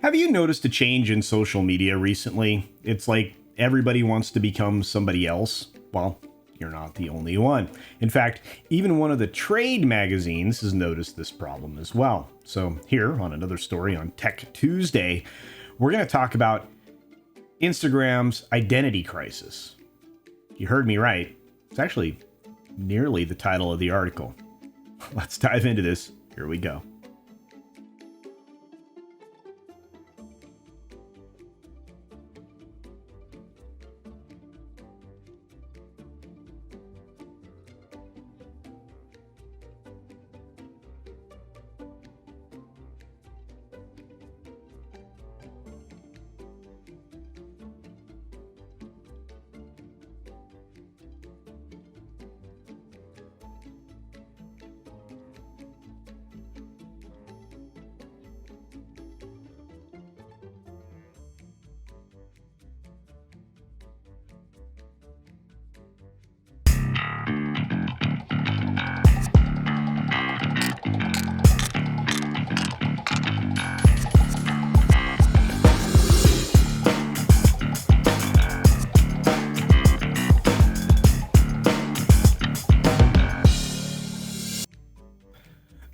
Have you noticed a change in social media recently? It's like everybody wants to become somebody else. Well, you're not the only one. In fact, even one of the trade magazines has noticed this problem as well. So here on another story on Tech Tuesday, we're going to talk about Instagram's identity crisis. You heard me right. It's actually nearly the title of the article. Let's dive into this. Here we go.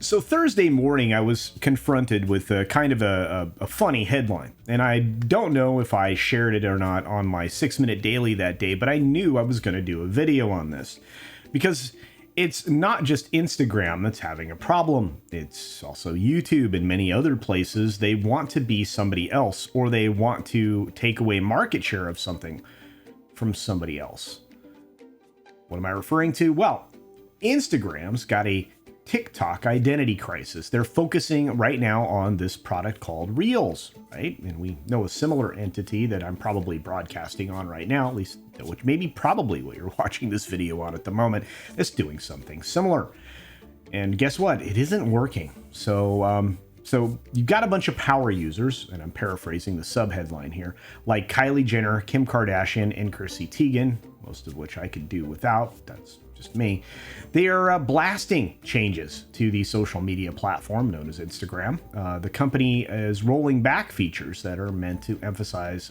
So Thursday morning, I was confronted with a kind of a funny headline, and I don't know if I shared it or not on my 6-minute daily that day, but I knew I was going to do a video on this because it's not just Instagram that's having a problem. It's also YouTube and many other places. They want to be somebody else, or they want to take away market share of something from somebody else. What am I referring to? Well, Instagram's got a TikTok identity crisis. They're focusing right now on this product called Reels, right? And we know a similar entity that I'm probably broadcasting on right now, at least, which may be probably what you're watching this video on at the moment, that's doing something similar. And guess what? It isn't working. So you've got a bunch of power users, and I'm paraphrasing the subheadline here, like Kylie Jenner, Kim Kardashian, and Chrissy Teigen, most of which I could do without. That's just me. They are blasting changes to the social media platform known as Instagram. The company is rolling back features that are meant to emphasize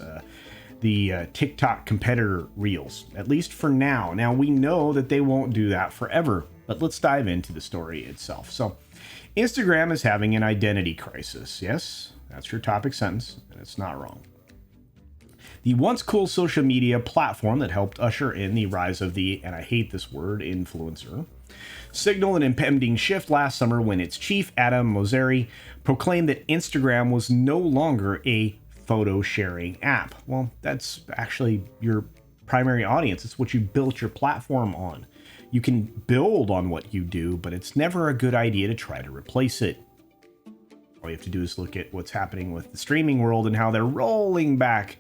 the TikTok competitor Reels, at least for now. Now, we know that they won't do that forever, but let's dive into the story itself. So, Instagram is having an identity crisis. Yes, that's your topic sentence, and it's not wrong. The once cool social media platform that helped usher in the rise of the, and I hate this word, influencer, signaled an impending shift last summer when its chief, Adam Mosseri, proclaimed that Instagram was no longer a photo sharing app. Well, that's actually your primary audience. It's what you built your platform on. You can build on what you do, but it's never a good idea to try to replace it. All you have to do is look at what's happening with the streaming world and how they're rolling back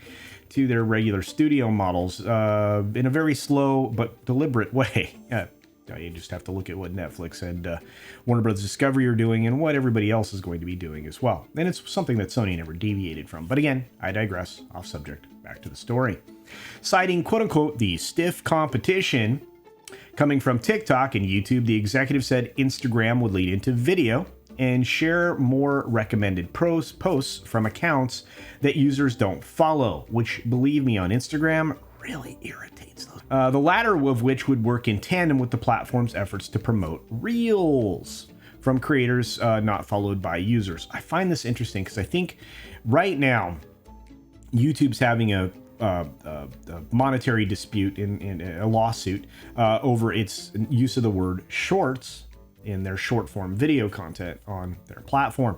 to their regular studio models in a very slow but deliberate way. You just have to look at what Netflix and Warner Bros. Discovery are doing and what everybody else is going to be doing as well. And it's something that Sony never deviated from. But again, I digress. Off subject. Back to the story. Citing quote-unquote the stiff competition coming from TikTok and YouTube, the executive said Instagram would lead into video and share more recommended posts from accounts that users don't follow, which, believe me, on Instagram really irritates them. The latter of which would work in tandem with the platform's efforts to promote Reels from creators not followed by users. I find this interesting because I think right now YouTube's having a monetary dispute in a lawsuit over its use of the word shorts in their short form video content on their platform.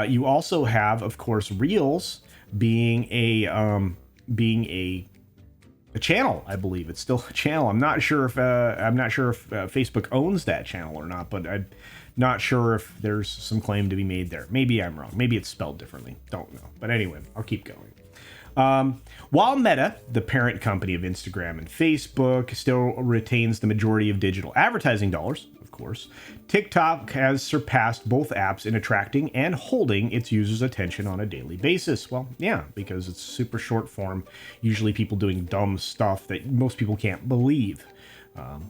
You also have, of course, Reels being a channel. I believe it's still a channel. I'm not sure if Facebook owns that channel or not, but I'm not sure if there's some claim to be made there. Maybe I'm wrong. Maybe it's spelled differently. Don't know. But anyway, I'll keep going. While Meta, the parent company of Instagram and Facebook, still retains the majority of digital advertising dollars, of course, TikTok has surpassed both apps in attracting and holding its users' attention on a daily basis. Well, yeah, because it's super short form, usually people doing dumb stuff that most people can't believe.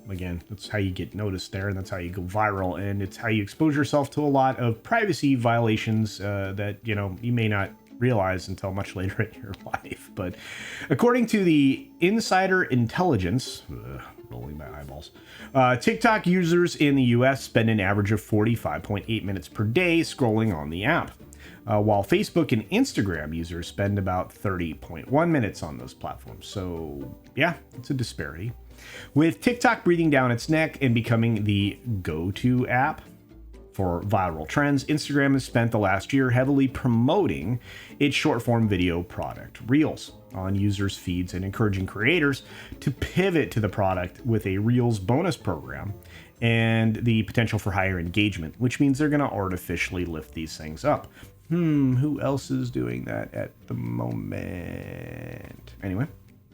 Again, that's how you get noticed there, and that's how you go viral, and it's how you expose yourself to a lot of privacy violations that, you may not realize until much later in your life. But according to the Insider Intelligence, rolling my eyeballs, TikTok users in the US spend an average of 45.8 minutes per day scrolling on the app, while Facebook and Instagram users spend about 30.1 minutes on those platforms. So yeah, it's a disparity. With TikTok breathing down its neck and becoming the go-to app for viral trends, Instagram has spent the last year heavily promoting its short-form video product, Reels, on users' feeds and encouraging creators to pivot to the product with a Reels bonus program and the potential for higher engagement, which means they're going to artificially lift these things up. Who else is doing that at the moment? Anyway,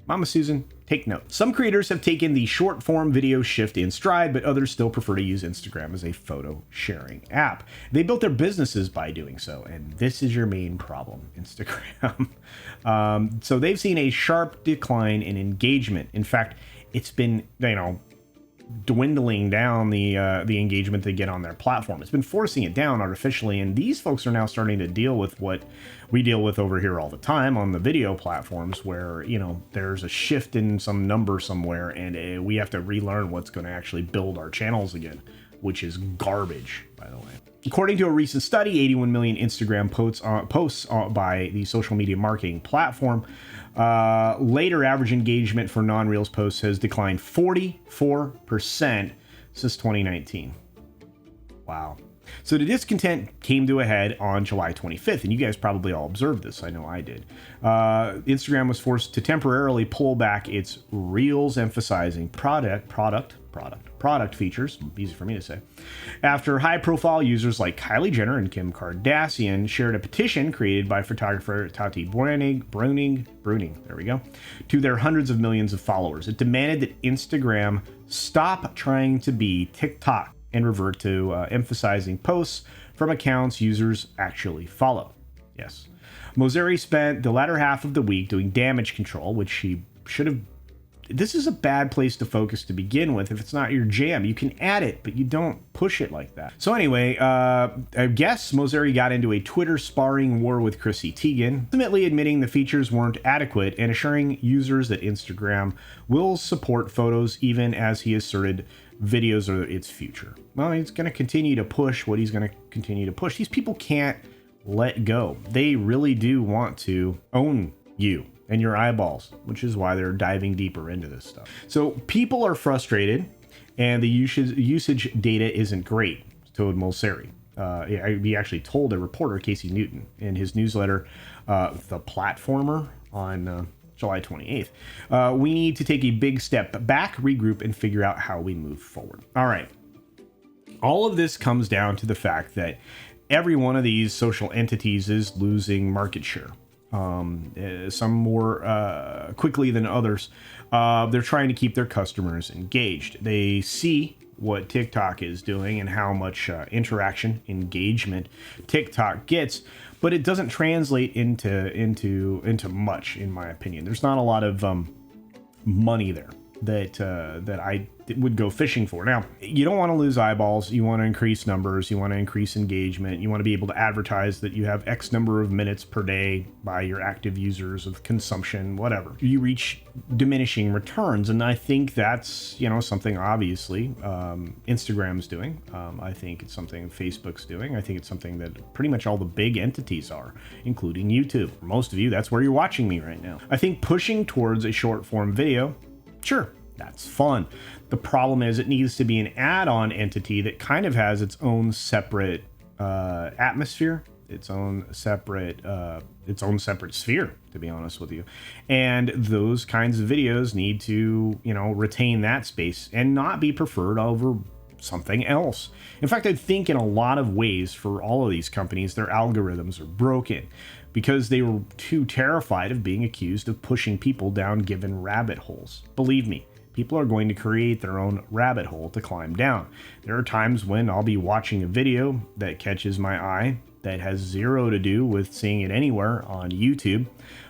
Mama Susan, take note. Some creators have taken the short form video shift in stride, but others still prefer to use Instagram as a photo sharing app. They built their businesses by doing so, and this is your main problem, Instagram. So they've seen a sharp decline in engagement. In fact, it's been, dwindling down the engagement they get on their platform. It's been forcing it down artificially, and these folks are now starting to deal with what we deal with over here all the time on the video platforms, where there's a shift in some number somewhere, and we have to relearn what's going to actually build our channels again, which is garbage, by the way. According to a recent study, 81 million Instagram posts by the social media marketing platform. Later average engagement for non-Reels posts has declined 44% since 2019. Wow. So the discontent came to a head on July 25th, and you guys probably all observed this. I know I did. Instagram was forced to temporarily pull back its Reels emphasizing product features, easy for me to say, after high-profile users like Kylie Jenner and Kim Kardashian shared a petition created by photographer Tati Bruning, there we go, to their hundreds of millions of followers. It demanded that Instagram stop trying to be TikTok and revert to emphasizing posts from accounts users actually follow. Yes. Mosseri spent the latter half of the week doing damage control, which she should have. This is a bad place to focus to begin with. If it's not your jam, you can add it, but you don't push it like that. So anyway, I guess Mosseri got into a Twitter sparring war with Chrissy Teigen, ultimately admitting the features weren't adequate and assuring users that Instagram will support photos even as he asserted videos are its future. Well, he's going to continue to push what he's going to continue to push. These people can't let go. They really do want to own you and your eyeballs, which is why they're diving deeper into this stuff. So people are frustrated, and the usage data isn't great, told Mosseri. He actually told a reporter, Casey Newton, in his newsletter, The Platformer, on July 28th. We need to take a big step back, regroup, and figure out how we move forward. All right. All of this comes down to the fact that every one of these social entities is losing market share. Some more quickly than others. They're trying to keep their customers engaged. They see what TikTok is doing and how much interaction, engagement TikTok gets, but it doesn't translate into much, in my opinion. There's not a lot of money there that I would go fishing for. Now, you don't want to lose eyeballs. You want to increase numbers. You want to increase engagement. You want to be able to advertise that you have X number of minutes per day by your active users of consumption, whatever. You reach diminishing returns. And I think that's, something obviously Instagram's doing. I think it's something Facebook's doing. I think it's something that pretty much all the big entities are, including YouTube. For most of you, that's where you're watching me right now. I think pushing towards a short form video, sure, that's fun. The problem is it needs to be an add-on entity that kind of has its own separate atmosphere, its own separate sphere, to be honest with you. And those kinds of videos need to, retain that space and not be preferred over something else. In fact, I think in a lot of ways for all of these companies, their algorithms are broken because they were too terrified of being accused of pushing people down given rabbit holes. Believe me, people are going to create their own rabbit hole to climb down. There are times when I'll be watching a video that catches my eye that has zero to do with seeing it anywhere on YouTube.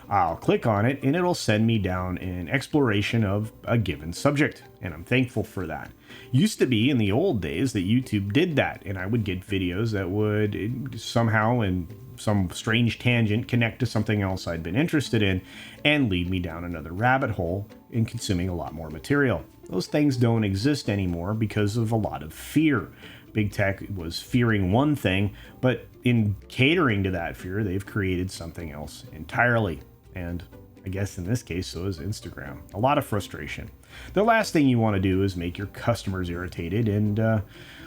I'll click on it and it'll send me down an exploration of a given subject, and I'm thankful for that. Used to be in the old days that YouTube did that, and I would get videos that would somehow in some strange tangent connect to something else I'd been interested in and lead me down another rabbit hole in consuming a lot more material. Those things don't exist anymore because of a lot of fear. Big tech was fearing one thing, but in catering to that fear, they've created something else entirely. And I guess in this case, so is Instagram. A lot of frustration. The last thing you want to do is make your customers irritated. And,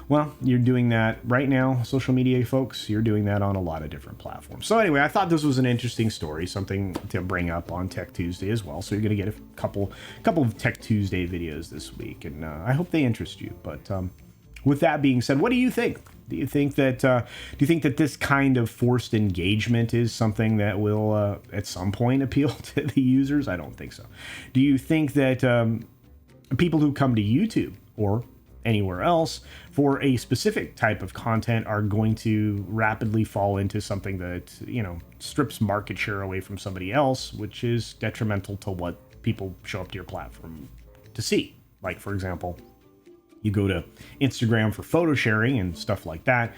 well, you're doing that right now, social media folks. You're doing that on a lot of different platforms. So anyway, I thought this was an interesting story, something to bring up on Tech Tuesday as well. So you're going to get a couple of Tech Tuesday videos this week. And I hope they interest you. But with that being said, what do you think? Do you think that this kind of forced engagement is something that will at some point appeal to the users? I don't think so. Do you think that people who come to YouTube or anywhere else for a specific type of content are going to rapidly fall into something that, you know, strips market share away from somebody else, which is detrimental to what people show up to your platform to see? Like, for example, you go to Instagram for photo sharing and stuff like that.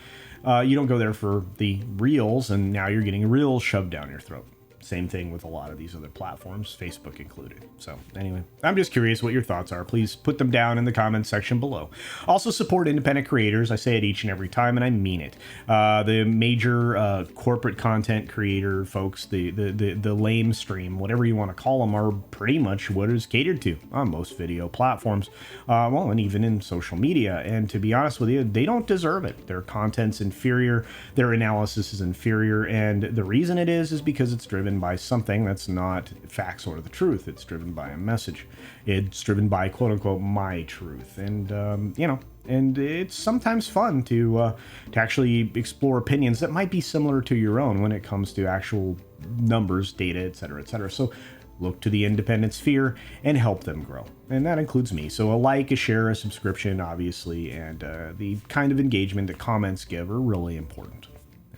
You don't go there for the reels, and now you're getting reels shoved down your throat. Same thing with a lot of these other platforms, Facebook included. So anyway, I'm just curious what your thoughts are. Please put them down in the comments section below. Also support independent creators. I say it each and every time, and I mean it. The major corporate content creator folks, the lame stream, whatever you want to call them, are pretty much what is catered to on most video platforms. Well, and even in social media. And to be honest with you, they don't deserve it. Their content's inferior. Their analysis is inferior. And the reason it is because it's driven by something that's not facts or the truth. It's driven by a message. It's driven by quote unquote my truth. And you know, and it's sometimes fun to actually explore opinions that might be similar to your own when it comes to actual numbers, data, etc., etc. So look to the independent sphere and help them grow. And that includes me. So a like, a share, a subscription, obviously, and the kind of engagement that comments give are really important.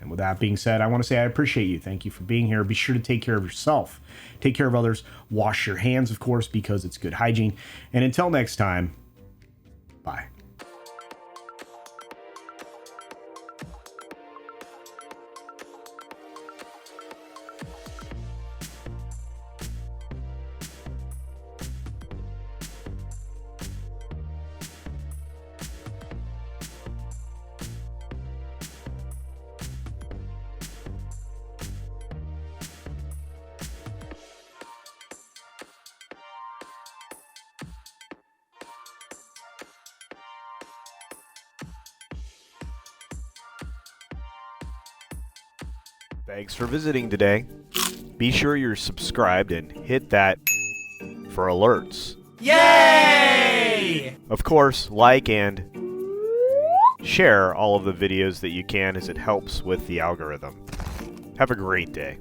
And with that being said, I want to say I appreciate you. Thank you for being here. Be sure to take care of yourself. Take care of others. Wash your hands, of course, because it's good hygiene. And until next time, bye. Thanks for visiting today. Be sure you're subscribed and hit that for alerts. Yay! Of course, like and share all of the videos that you can, as it helps with the algorithm. Have a great day.